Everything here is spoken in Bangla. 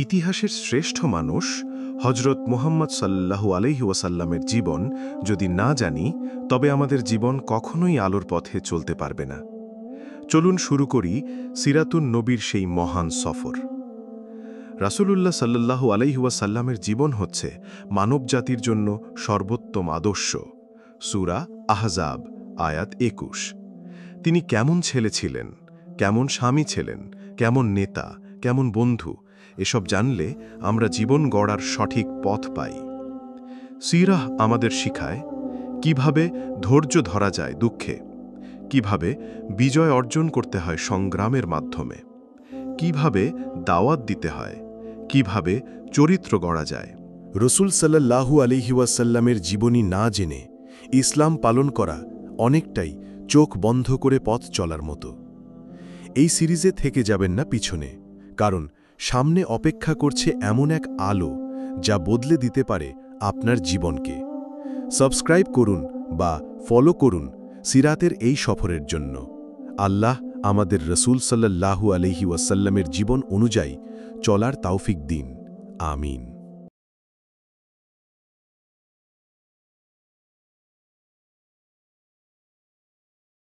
ইতিহাসের শ্রেষ্ঠ মানুষ হজরত মুহাম্মদ সাল্লাল্লাহু আলাইহি ওয়াসাল্লামের জীবন যদি না জানি তবে আমাদের জীবন কখনোই আলোর পথে চলতে পারবে না। চলুন শুরু করি সিরাতুন নবীর সেই মহান সফর। রাসূলুল্লাহ সাল্লাল্লাহু আলাইহি ওয়াসাল্লামের জীবন হচ্ছে মানবজাতির জন্য সর্বোত্তম আদর্শ। সূরা আহজাব আয়াত ২১। তিনি কেমন ছেলে ছিলেন, কেমন স্বামী ছিলেন, কেমন নেতা, কেমন বন্ধু, এসব জানলে আমরা জীবন গড়ার সঠিক পথ পাই। সিরাহ আমাদের শিখায় কিভাবে ধৈর্য ধরা যায় দুঃখে, কিভাবে বিজয় অর্জন করতে হয় সংগ্রামের মাধ্যমে, কিভাবে দাওয়াত দিতে হয়, কিভাবে চরিত্র গড়া যায়। রসুল সাল্লাল্লাহু আলাইহি ওয়াসাল্লামের জীবনী না জেনে ইসলাম পালন করা অনেকটাই চোখ বন্ধ করে পথ চলার মতো। এই সিরিজে থেকে যাবেন না পিছনে, কারণ সামনে অপেক্ষা করছে এমন এক আলো যা বদলে দিতে পারে আপনার জীবনকে। সাবস্ক্রাইব করুন বা ফলো করুন সিরাতের এই সফরের জন্য। আল্লাহ আমাদের রসুল সাল্লাল্লাহু আলাইহি ওয়াসাল্লামের জীবন অনুযায়ী চলার তৌফিক দিন। আমিন।